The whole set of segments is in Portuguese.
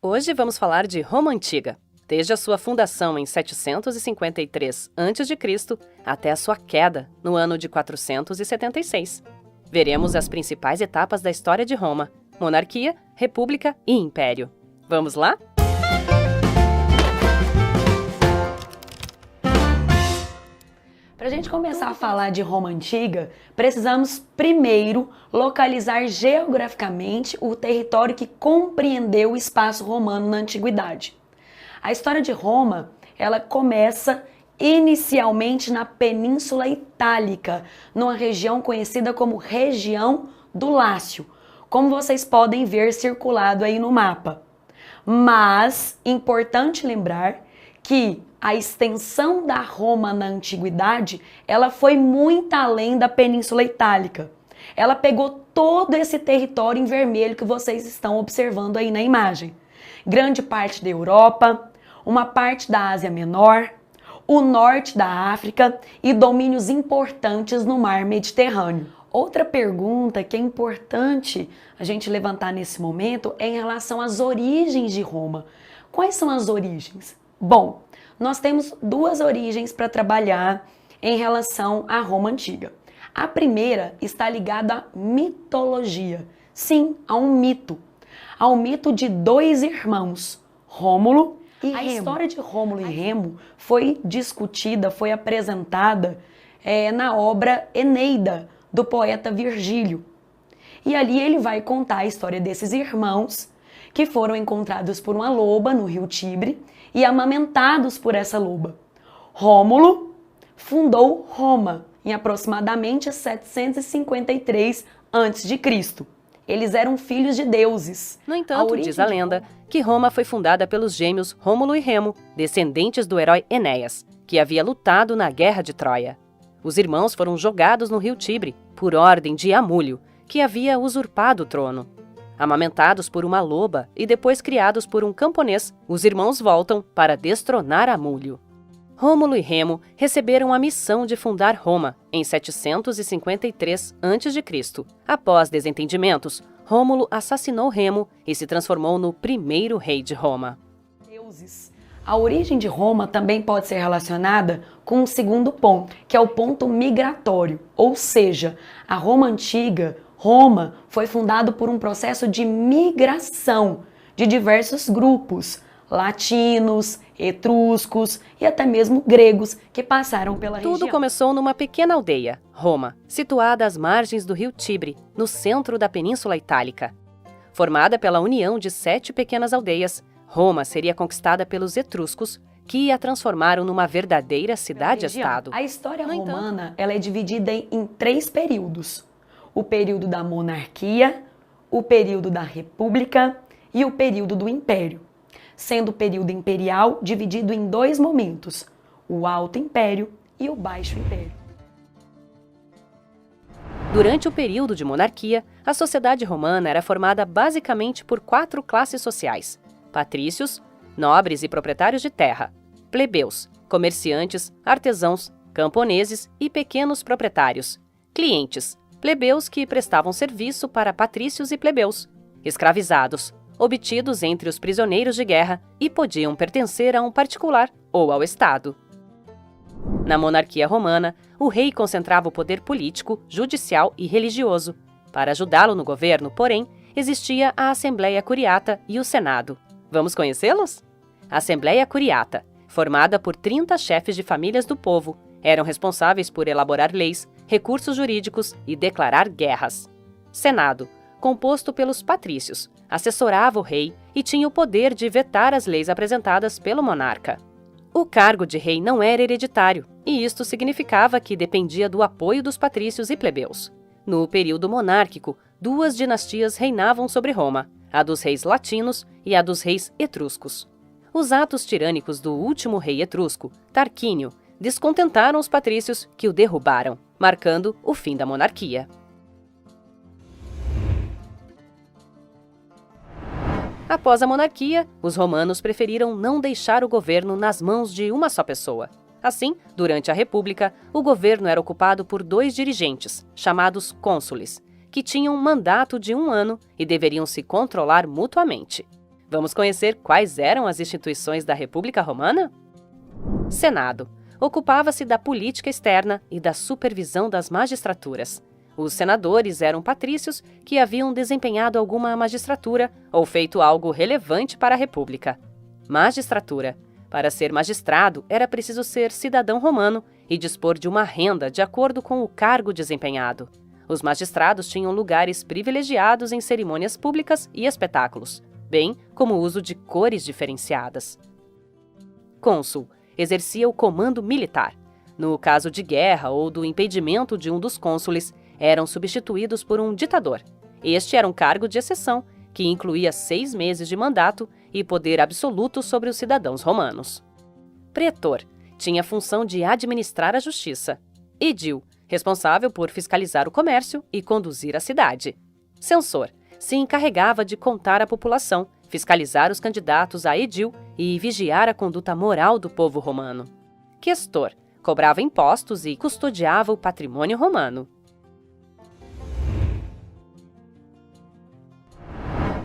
Hoje vamos falar de Roma Antiga, desde a sua fundação em 753 a.C. até a sua queda no ano de 476. Veremos as principais etapas da história de Roma: monarquia, república e império. Vamos lá? Para a gente começar a falar de Roma Antiga, precisamos primeiro localizar geograficamente o território que compreendeu o espaço romano na Antiguidade. A história de Roma, ela começa inicialmente na Península Itálica, numa região conhecida como região do Lácio, como vocês podem ver circulado aí no mapa. Mas, importante lembrar que a extensão da Roma na Antiguidade, ela foi muito além da Península Itálica. Ela pegou todo esse território em vermelho que vocês estão observando aí na imagem. Grande parte da Europa, uma parte da Ásia Menor, o norte da África e domínios importantes no mar Mediterrâneo. Outra pergunta que é importante a gente levantar nesse momento é em relação às origens de Roma. Quais são as origens? Bom, nós temos duas origens para trabalhar em relação à Roma Antiga. A primeira está ligada à mitologia. Sim, a um mito. Ao mito de dois irmãos, Rômulo e Remo. A história de Rômulo e Remo foi discutida, foi apresentada na obra Eneida, do poeta Virgílio. E ali ele vai contar a história desses irmãos que foram encontrados por uma loba no rio Tibre e amamentados por essa loba. Rômulo fundou Roma em aproximadamente 753 a.C. Eles eram filhos de deuses. No entanto, diz a lenda que Roma foi fundada pelos gêmeos Rômulo e Remo, descendentes do herói Enéas, que havia lutado na Guerra de Troia. Os irmãos foram jogados no rio Tibre por ordem de Amúlio, que havia usurpado o trono. Amamentados por uma loba e depois criados por um camponês, os irmãos voltam para destronar Amúlio. Rômulo e Remo receberam a missão de fundar Roma em 753 a.C. Após desentendimentos, Rômulo assassinou Remo e se transformou no primeiro rei de Roma. A origem de Roma também pode ser relacionada com um segundo ponto, que é o ponto migratório, ou seja, a Roma Antiga, Roma foi fundado por um processo de migração de diversos grupos, latinos, etruscos e até mesmo gregos que passaram pela região. Tudo começou numa pequena aldeia, Roma, situada às margens do rio Tibre, no centro da Península Itálica. Formada pela união de 7 pequenas aldeias, Roma seria conquistada pelos etruscos, que a transformaram numa verdadeira cidade-estado. A história romana ela é dividida em 3 períodos: o período da monarquia, o período da república e o período do império, sendo o período imperial dividido em 2 momentos: o Alto Império e o Baixo Império. Durante o período de monarquia, a sociedade romana era formada basicamente por 4 classes sociais: patrícios, nobres e proprietários de terra; plebeus, comerciantes, artesãos, camponeses e pequenos proprietários; clientes, plebeus que prestavam serviço para patrícios e plebeus; escravizados, obtidos entre os prisioneiros de guerra e podiam pertencer a um particular ou ao Estado. Na monarquia romana, o rei concentrava o poder político, judicial e religioso. Para ajudá-lo no governo, porém, existia a Assembleia Curiata e o Senado. Vamos conhecê-los? A Assembleia Curiata, formada por 30 chefes de famílias do povo, eram responsáveis por elaborar leis, recursos jurídicos e declarar guerras. Senado, composto pelos patrícios, assessorava o rei e tinha o poder de vetar as leis apresentadas pelo monarca. O cargo de rei não era hereditário, e isto significava que dependia do apoio dos patrícios e plebeus. No período monárquico, 2 dinastias reinavam sobre Roma, a dos reis latinos e a dos reis etruscos. Os atos tirânicos do último rei etrusco, Tarquínio, descontentaram os patrícios, que o derrubaram, marcando o fim da monarquia. Após a monarquia, os romanos preferiram não deixar o governo nas mãos de uma só pessoa. Assim, durante a República, o governo era ocupado por 2 dirigentes, chamados cônsules, que tinham um mandato de 1 ano e deveriam se controlar mutuamente. Vamos conhecer quais eram as instituições da República Romana? Senado. Ocupava-se da política externa e da supervisão das magistraturas. Os senadores eram patrícios que haviam desempenhado alguma magistratura ou feito algo relevante para a República. Magistratura. Para ser magistrado, era preciso ser cidadão romano e dispor de uma renda de acordo com o cargo desempenhado. Os magistrados tinham lugares privilegiados em cerimônias públicas e espetáculos, bem como o uso de cores diferenciadas. Cônsul. Exercia o comando militar. No caso de guerra ou do impedimento de um dos cônsules, eram substituídos por um ditador. Este era um cargo de exceção, que incluía 6 meses de mandato e poder absoluto sobre os cidadãos romanos. Pretor. Tinha a função de administrar a justiça. Edil. Responsável por fiscalizar o comércio e conduzir a cidade. Censor. Se encarregava de contar a população, fiscalizar os candidatos a edil e vigiar a conduta moral do povo romano. Questor. Cobrava impostos e custodiava o patrimônio romano.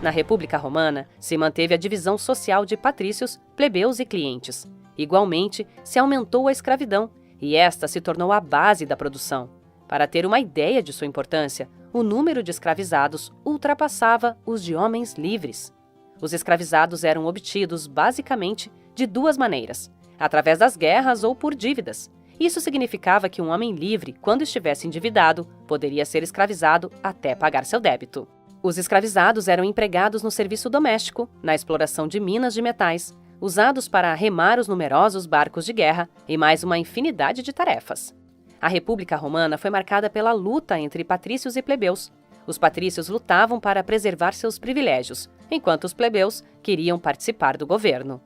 Na República Romana, se manteve a divisão social de patrícios, plebeus e clientes. Igualmente, se aumentou a escravidão, e esta se tornou a base da produção. Para ter uma ideia de sua importância, o número de escravizados ultrapassava os de homens livres. Os escravizados eram obtidos, basicamente, de 2 maneiras: através das guerras ou por dívidas. Isso significava que um homem livre, quando estivesse endividado, poderia ser escravizado até pagar seu débito. Os escravizados eram empregados no serviço doméstico, na exploração de minas de metais, usados para remar os numerosos barcos de guerra e mais uma infinidade de tarefas. A República Romana foi marcada pela luta entre patrícios e plebeus. Os patrícios lutavam para preservar seus privilégios, enquanto os plebeus queriam participar do governo.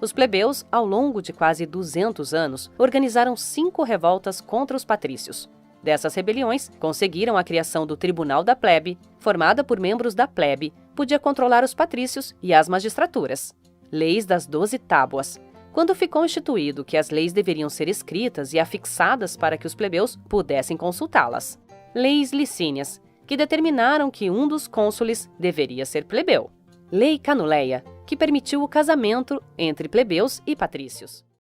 Os plebeus, ao longo de quase 200 anos, organizaram 5 revoltas contra os patrícios. Dessas rebeliões, conseguiram a criação do Tribunal da Plebe, formada por membros da plebe, podia controlar os patrícios e as magistraturas. Leis das 12 Tábuas. Quando ficou instituído que as leis deveriam ser escritas e afixadas para que os plebeus pudessem consultá-las. Leis Licínias, que determinaram que um dos cônsules deveria ser plebeu. Lei Canuleia, que permitiu o casamento entre plebeus e patrícios.